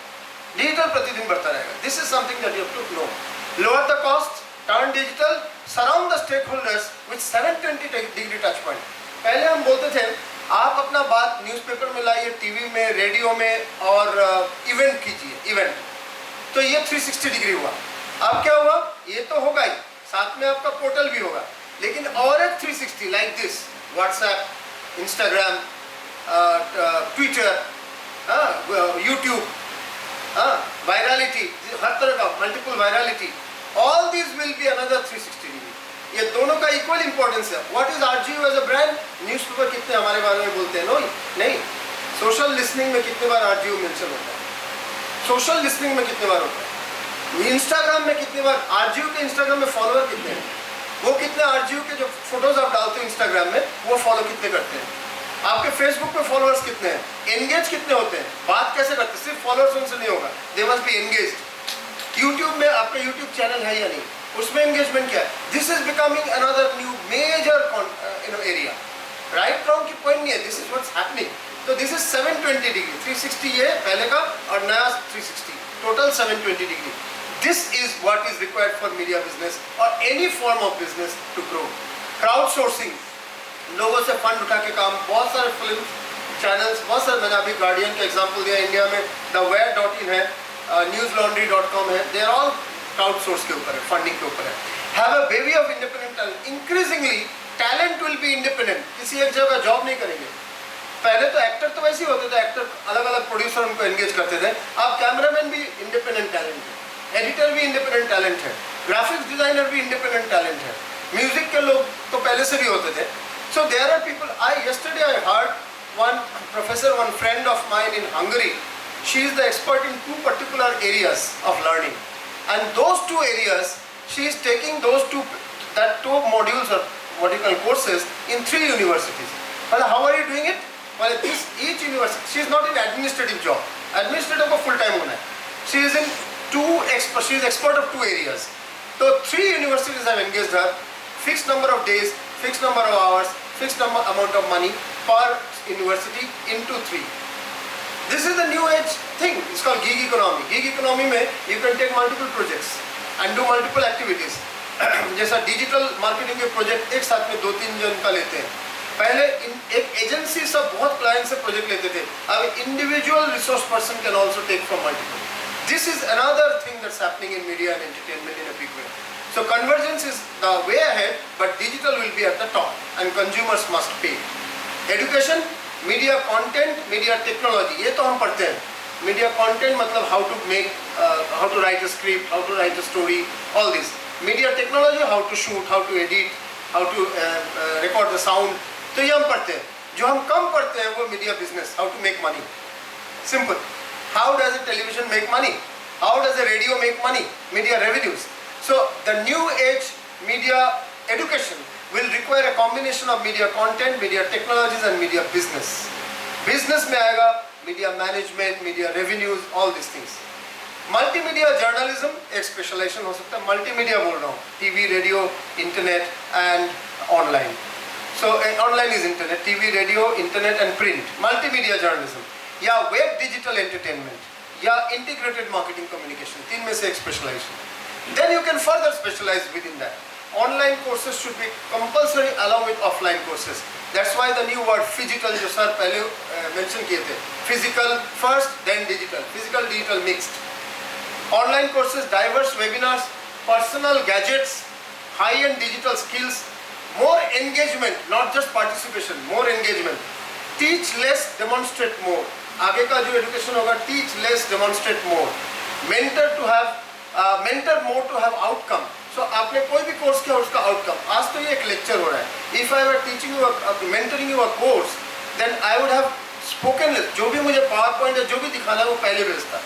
A: डिजिटल प्रतिदिन बढ़ता रहेगा. This is something that you have to know. Lower the cost, turn digital, surround the stakeholders with 720 degree touch point. पहले हम बोलते थे आप अपना बात न्यूज़पेपर में लाइए, टीवी में, रेडियो में, और इवेंट कीजिए, इवेंट. तो ये 360 डिग्री हुआ. अब क्या हुआ, ये तो होगा ही, साथ में आपका पोर्टल भी होगा, लेकिन और एक 360 like this, WhatsApp, Instagram, Twitter, YouTube, virality, हर तरह का multiple virality, all this will be another 360 degree. ये दोनों का इक्वल इंपॉर्टेंस है. What is RGU as a brand? Newspaper कितने हमारे बारे में बोलते हैं? नो, नहीं. सोशल लिसनिंग में कितने बार आरजीयू मेंशन होता है? सोशल लिसनिंग में कितने बार होता है? इंस्टाग्राम में कितने बार? आरजीयू के इंस्टाग्राम में फॉलोअर कितने हैं? वो कितने आरजीयू के जो फोटोज आप डालते हो इंस्टाग्राम में, वो फॉलो कितने करते हैं? आपके फेसबुक पे फॉलोअर्स कितने हैं? एंगेज कितने होते हैं? बात कैसे करते हैं? सिर्फ फॉलोअर्स उनसे नहीं होगा, they must be engaged. YouTube में आपका यूट्यूब चैनल है या नहीं, उसमें एंगेजमेंट क्या है? This is becoming another new major area. Right wrong की पॉइंट नहीं है, दिस इज व्हाट्स हैपनिंग. तो दिस इज 720 डिग्री, 360 ये पहले का और नया 360, total 720 degree. This is what is required for media business और any form of business to grow. Crowd sourcing से फंड उठा के काम. बहुत सारे फिल्म चैनल्स, बहुत सारे, मैंने अभी गार्डियन का एग्जांपल दिया, इंडिया में thewear.in है, newslaundry.com है, they are all crowd source के ऊपर है, फंडिंग के ऊपर है. Have a baby of independent talent. Increasingly talent will be independent, किसी एक जगह जॉब नहीं करेंगे. पहले तो एक्टर तो वैसे ही होते थे, एक्टर अलग अलग प्रोड्यूसर उनको एंगेज करते थे. अब कैमरामैन भी इंडिपेंडेंट टैलेंट है, एडिटर भी इंडिपेंडेंट टैलेंट है, ग्राफिक्स डिजाइनर भी इंडिपेंडेंट टैलेंट है, म्यूजिक के लोग तो पहले से भी होते थे. So there are people. Yesterday I heard one professor, one friend of mine in Hungary. She is the expert in two particular areas of learning, and those two areas she is taking two modules or what you call courses in 3 universities. Well, how are you doing it? Well, each university. She is not in administrative job. Administrative को full time होना है. She is in she is expert of 2 areas. So 3 universities have engaged her. Fixed number of days, fixed number of hours, fixed amount of money per university into 3. This is the new age thing. It's called gig economy. Gig economy में you can take multiple projects and do multiple activities. जैसा digital marketing के project एक साथ में 2-3 जन का लेते हैं. पहले एक एजेंसी सब बहुत क्लाइंट से प्रोजेक्ट लेते थे. अब individual resource person can also take from multiple. This is another thing that's happening in media and entertainment in a big way. So convergence is the way ahead, but digital will be at the top and consumers must pay. Education, media content, media technology, ये तो हम पढ़ते हैं. Media content मतलब how to make, how to write a script, how to write a story, all this. Media technology, how to shoot, how to edit, how to record the sound. तो ये हम पढ़ते हैं. जो हम कम पढ़ते हैं वो media business, how to make money. Simple. How does a television make money? How does a radio make money? Media revenues. So the new age media education will require a combination of media content, media technologies and media business. Business में आएगा media management, media revenues, all these things. Multimedia journalism एक specialization हो सकता है. Multimedia बोल रहा हूँ, TV, radio, internet and online. So online is internet, TV, radio, internet and print. Multimedia journalism या web digital entertainment या integrated marketing communication, 3 में से एक specialization. Then you can further specialize within that. Online courses should be compulsory along with offline courses. That's why the new word phygital जो sir पहले mention किए थे, physical first then digital, physical digital mixed. Online courses, diverse webinars, personal gadgets, high-end digital skills, more engagement, not just participation, more engagement. Teach less, demonstrate more. आगे का जो education होगा, teach less, demonstrate more. Mentor more to have outcome. So आपने कोई भी course किया उसका outcome. आज तो ये एक लेक्चर हो रहा है. If I were teaching you, mentoring you a course, then I would have spoken less. जो भी मुझे PowerPoint या जो भी दिखाना है वो पहले भेजता.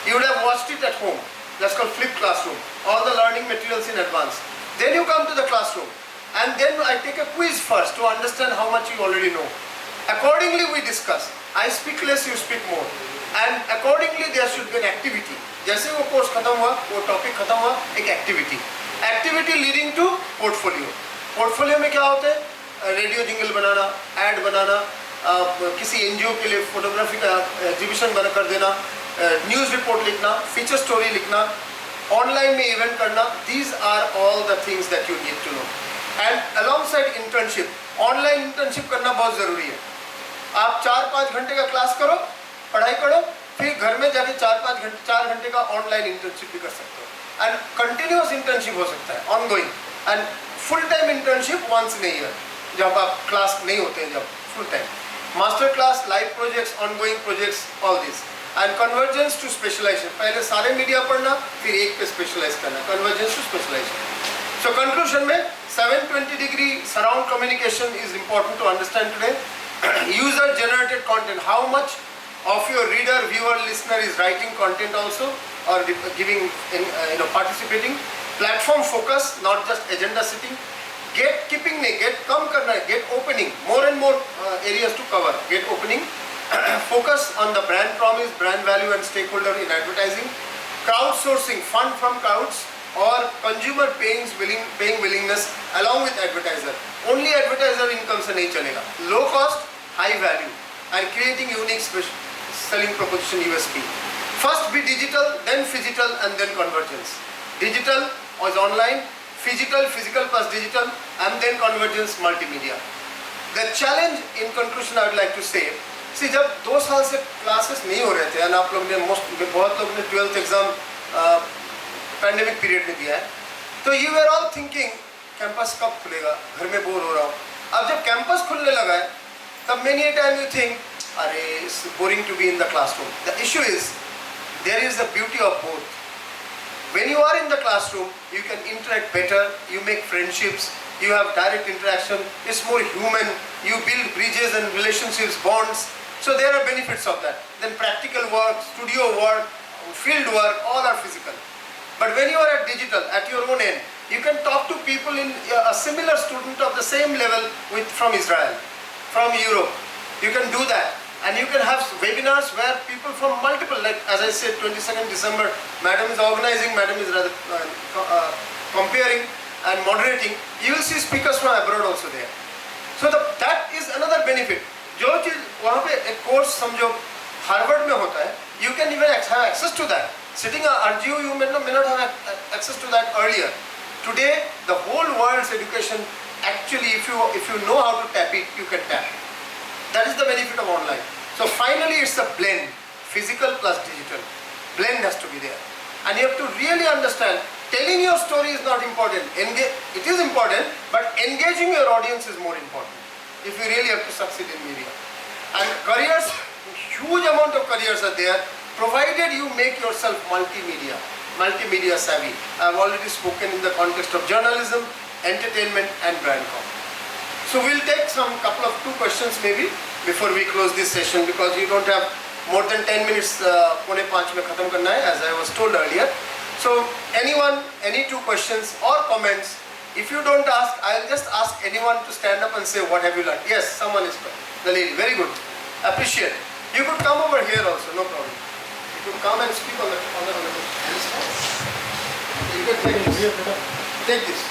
A: You would have watched it at home. That's called flipped classroom. All the learning materials in advance. Then you come to the classroom, and then I take a quiz first to understand how much you already know. Accordingly we discuss. I speak less, you speak more. And accordingly there should be an activity. जैसे वो course खत्म हुआ, वो topic खत्म हुआ, एक activity leading to portfolio. Portfolio में क्या होते हैं? रेडियो जिंगल बनाना, ऐड बनाना, किसी एनजीओ के लिए फोटोग्राफी का एग्जीबिशन बना कर देना, न्यूज़ रिपोर्ट लिखना, फीचर स्टोरी लिखना, ऑनलाइन में इवेंट करना, these are all the things that you need to know. And alongside internship, online internship करना बहुत ज़रूरी है. आप 4-5 घंटे का क्लास करो, पढ़ाई करो, फिर घर में जाके 4 घंटे का ऑनलाइन इंटर्नशिप भी कर सकते हो. एंड कंटिन्यूस इंटर्नशिप हो सकता है, ongoing. And full time internship once in year, जब आप क्लास नहीं होते हैं, जब full time. Master class, live projects, ongoing projects, all this. And convergence to specialisation, पहले सारे मीडिया पढ़ना, फिर एक पे स्पेशलाइज करना. Convergence to specialisation. So conclusion में 720 degree surround communication is important to understand today. User generated content, how much of your reader, viewer, listener is writing content also or giving in, participating. Platform focus, not just agenda setting. Gatekeeping नहीं, कम करना है, get opening, more and more areas to cover. Get opening. Focus on the brand promise, brand value and stakeholder in advertising. Crowdsourcing, fund from crowds or consumer paying willingness along with advertiser. Only advertiser income से नहीं चलेगा. Low cost, high value and creating unique selling proposition USP. First be digital, then physical and then convergence. Digital was online, physical plus digital and then convergence multimedia. The challenge in conclusion I would like to say, see जब 2 साल से classes नहीं हो रहे थे और आप लोग ने बहुत लोग ने 12th एग्जाम पैंडेमिक पीरियड में दिया है, तो you are all thinking campus कब खुलेगा, घर में बोर हो रहा हूँ. अब जब कैंपस खुलने लगा है तब मेनी टाइम यू थिंक अरे it's boring to be in the classroom. The issue is there is the beauty of both. When you are in the classroom, you can interact better, you make friendships, you have direct interaction, it's more human, you build bridges and relationships, bonds. So there are benefits of that. Then practical work, studio work, field work, all are physical. But when you are at digital, at your own end, you can talk to people in a similar student of the same level from Israel, from Europe. You can do that. And you can have webinars where people from multiple, like as I said, 22nd December, Madam is organizing, Madam is rather comparing and moderating. You will see speakers from abroad also there. So that is another benefit. जो चीज़ वहाँ पे एक course समझो Harvard में होता है, you can even have access to that. Sitting at RGU, you may not have access to that earlier. Today, the whole world's education, actually, if you know how to tap it, you can tap. That is the benefit of online. So finally, it's a blend, physical plus digital. Blend has to be there. And you have to really understand, telling your story is not important. It is important, but engaging your audience is more important. If you really have to succeed in media. And careers, huge amount of careers are there, provided you make yourself multimedia savvy. I have already spoken in the context of journalism, entertainment and brand com. So we'll take couple of 2 questions maybe before we close this session, because you don't have more than 10 minutes. 4:45 में खत्म करना है, as I was told earlier. So anyone, any 2 questions or comments? If you don't ask, I'll just ask anyone to stand up and say what have you learned. Yes, someone is the lady. Very good. Appreciate. You could come over here also, no problem. You could come and speak on the question. You can take this. Take this.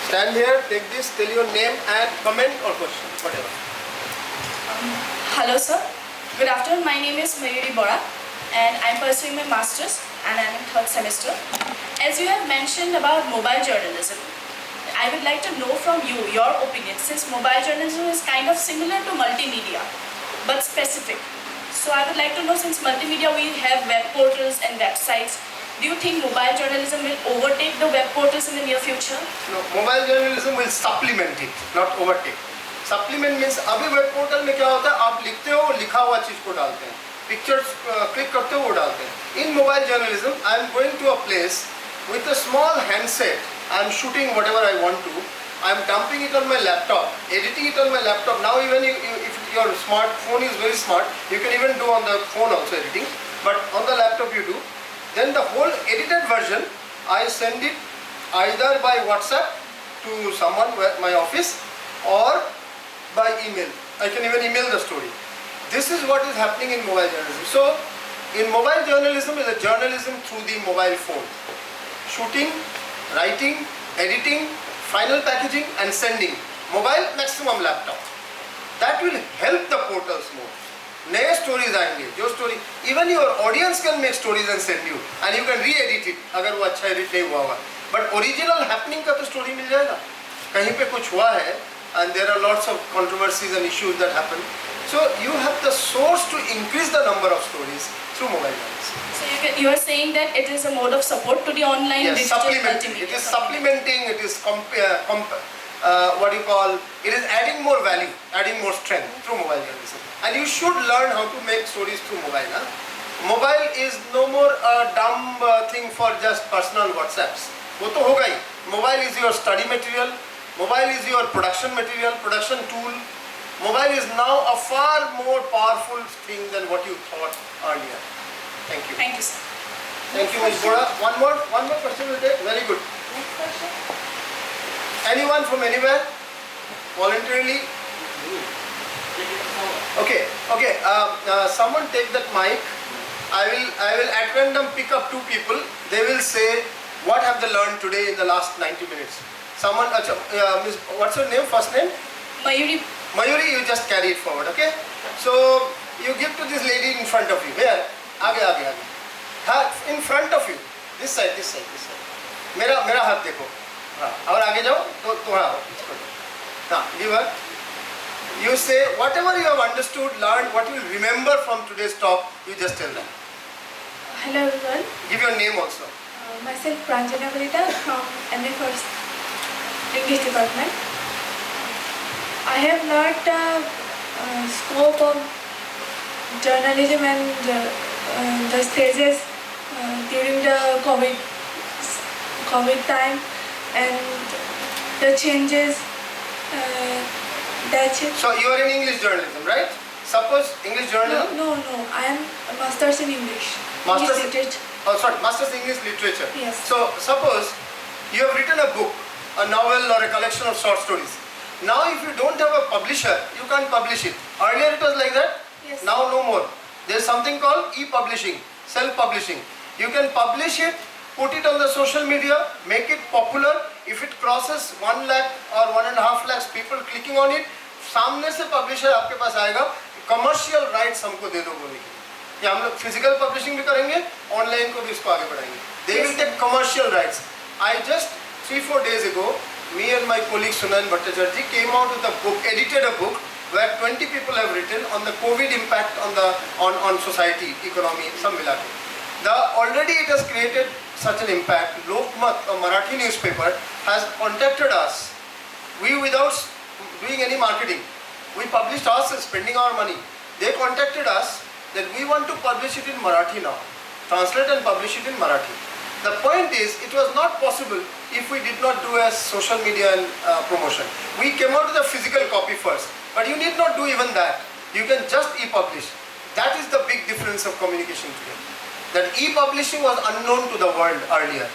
A: Stand here, take this, tell your name and comment or question, whatever.
B: Hello sir, good afternoon. My name is Mayuri Bora and I'm pursuing my masters and I'm in 3rd semester. As you have mentioned about mobile journalism, I would like to know from you your opinion, since mobile journalism is kind of similar to multimedia but specific. So I would like to know, since multimedia we have web portals and websites, do you think mobile journalism will overtake the web portals in the near future?
A: No, mobile journalism will supplement it, not overtake. Supplement means अभी web portal में क्या होता है, आप लिखते हो, लिखा हुआ चीज़ को डालते हैं, पिक्चर्स क्लिक करते हो, वो डालते हैं. In mobile journalism, I am going to a place with a small handset. I am shooting whatever I want to. I am dumping it on my laptop, editing it on my laptop. Now even if your smartphone is very smart, you can even do on the phone also editing. But on the laptop you do. Then the whole edited version, I send it either by WhatsApp to someone at my office or by email. I can even email the story. This is what is happening in mobile journalism. So, in mobile journalism is a journalism through the mobile phone. Shooting, writing, editing, final packaging and sending. Mobile maximum laptop. That will help the portals more. नए stories आएंगे, जो story even your audience can make stories and send you and you can री edit it अगर वो अच्छा edit नहीं हुआ होगा. बट ओरिजिनल हैपनिंग का तो स्टोरी मिल जाएगा. कहीं पे कुछ हुआ है and there are lots of controversies and issues that happen. So you have the source to increase the number of stories through mobile games.
B: So you are saying that it is a mode of support to the online
A: Yes,
B: digital
A: supplementing.
B: multimedia.
A: It is supplementing. It is what do you call? It is adding more value, adding more strength through mobile journalism. And you should learn how to make stories through mobile. Huh? Mobile is no more a dumb thing for just personal WhatsApps. वो तो होगा ही. Mobile is your study material. Mobile is your production material, production tool. Mobile is now a far more powerful thing than what you thought earlier. Thank you.
B: Thank you, sir.
A: Thank you, Ms. Bora. One more question will take. Very good.
B: Next question.
A: Anyone from anywhere? Voluntarily? Okay. Someone take that mic. I will at random pick up 2 people. They will say what have they learned today in the last 90 minutes. Someone, Miss, what's your name? First name?
B: Mayuri.
A: Mayuri, you just carry it forward, okay? So you give to this lady in front of you. Where? आगे. हाँ, in front of you. This side. मेरा हाथ देखो. हाँ, और आगे जाओ तो हाँ, इसको दो. हाँ, give her. You say whatever you have understood, learned, what you will remember from today's talk, you just tell them.
C: Hello everyone,
A: Give your name also.
C: myself Pranjana Valita from MA First English Department. I have learned the scope of journalism and the stages during the COVID time and the changes
A: So you are in English journalism, right? Suppose English journalism.
C: No, I am a master's in English.
A: Masters-
C: English literature.
A: Oh, sorry, Masters in English Literature.
C: Yes.
A: So suppose you have written a book, a novel or a collection of short stories. Now if you don't have a publisher, you can't publish it. Earlier it was like that.
C: Yes.
A: Now no more. There is something called e-publishing, self-publishing. You can publish it, put it on the social media, make it popular. If it crosses 1 lakh or 1.5 lakhs people clicking on it, सामने से publisher आपके पास आएगा, commercial rights हमको दे दो बोले कि हम लोग physical publishing भी करेंगे, online को भी इसको आगे बढ़ाएंगे. They will take commercial rights. I just 3-4 days ago, me and my colleague Sunan Bhattacharjee came out with a book, edited a book where 20 people have written on the COVID impact on society, economy, some मिला के. Already it has created such an impact. Lokmat, a Marathi newspaper, has contacted us. We, without doing any marketing, we published ourselves, spending our money. They contacted us that we want to publish it in Marathi now. Translate and publish it in Marathi. The point is, it was not possible if we did not do a social media and promotion. We came out with a physical copy first, but you need not do even that. You can just e-publish. That is the big difference of communication today. That e-publishing was unknown to the world earlier.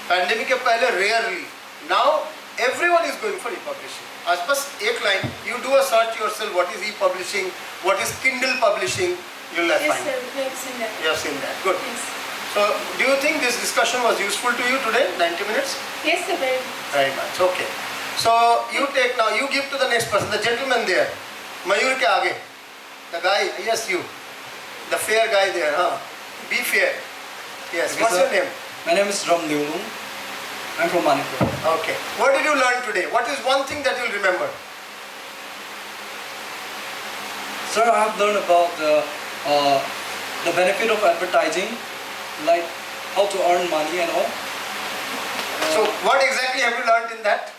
A: Pandemic के पहले rarely. Now everyone is going for e-publishing. आज बस एक line, you do a search yourself. What is e-publishing? What is Kindle publishing? You'll
C: Yes
A: find.
C: sir, we have seen that.
A: You have seen that. Good.
C: Yes.
A: So, do you think this discussion was useful to you today? 90 minutes?
C: Yes sir, very.
A: Very much. Okay. So, you take now. You give to the next person. The gentleman there. Mayur के आगे. The guy. Yes, you. The fair guy there. Huh? Be fair. Yes.
D: Okay,
A: What's
D: sir.
A: your name?
D: My name is Ram Neulung. I'm from Manipur.
A: Okay. What did you learn today? What is one thing that you'll remember?
D: Sir, I have learned about the benefit of advertising, like how to earn money and all.
A: So, what exactly have you learned in that?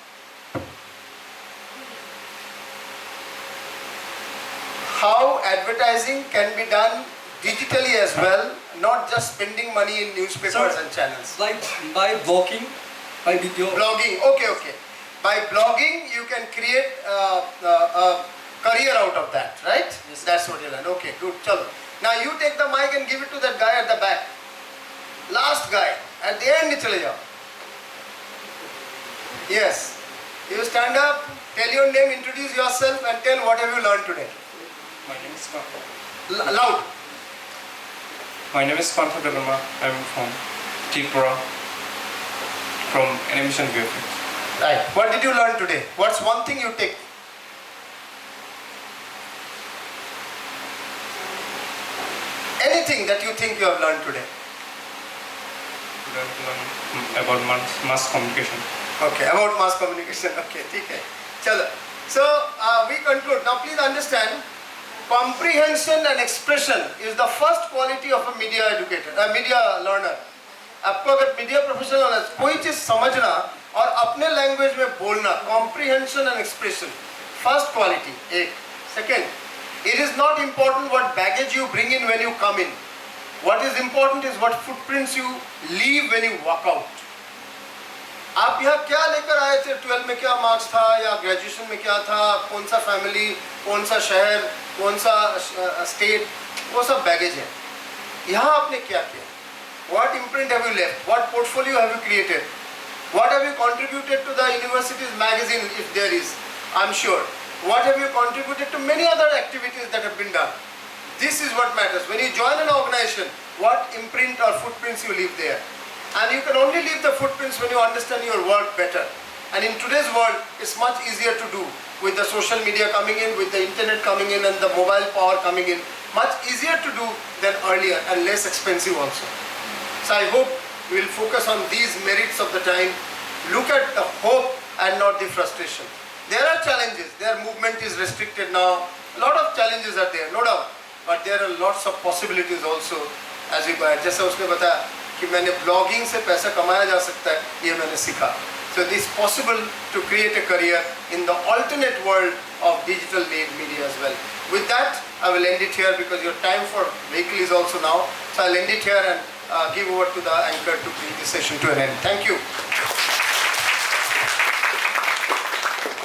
A: How advertising can be done digitally as well, not just spending money in newspapers
D: Sir,
A: and channels.
D: Like by vlogging, by video.
A: Blogging, okay. By blogging, you can create a career out of that, right?
D: Yes.
A: That's what you learn. Okay, good. Chalo. Now you take the mic and give it to that guy at the back. Last guy. At the end, chale jao. Yes. You stand up, tell your name, introduce yourself, and tell what have you learned today.
E: My name is
A: Loud.
E: My name is Pantha Gadama. I'm from Tripura, from Animation VFX.
A: Right. What did you learn today? What's one thing you take? Anything that you think you have learned today?
E: About mass communication.
A: Okay, about mass communication. Okay, ठीक है. चलो. So we conclude. Now please understand, comprehension and expression is the first quality of a media educator, a media learner. आपको अगर media professional होना, कोई चीज समझना और अपने लैंग्वेज में बोलना, comprehension and expression, first quality. एक. Second, it is not important what baggage you bring in when you come in. What is important is what footprints you leave when you walk out. आप यहाँ क्या लेकर आए थे? 12 में क्या marks था या ग्रेजुएशन में क्या था? कौन सा फैमिली, कौन सा शहर, कौन सा स्टेट, वो सब बैगेज है. यहाँ आपने क्या किया? What imprint have you left? What portfolio have you created? What have you contributed to the university's magazine, if there is? I'm sure. What have you contributed to many other activities that have been done? This is what matters. When you join an organization, what imprint or footprints you leave there. And you can only leave the footprints when you understand your work better. And in today's world, it's much easier to do with the social media coming in, with the internet coming in and the mobile power coming in. Much easier to do than earlier and less expensive also. So I hope we will focus on these merits of the time. Look at the hope and not the frustration. There are challenges. Their movement is restricted now. A lot of challenges are there, no doubt. But there are lots of possibilities also as we go ahead. जैसा उसने बताया कि मैंने blogging से पैसा कमाया जा सकता है, ये मैंने सीखा. So it is possible to create a career in the alternate world of digital media as well. With that, I will end it here because your time for vehicle is also now. So I'll end it here and give over to the anchor to bring this session to an end. Thank you.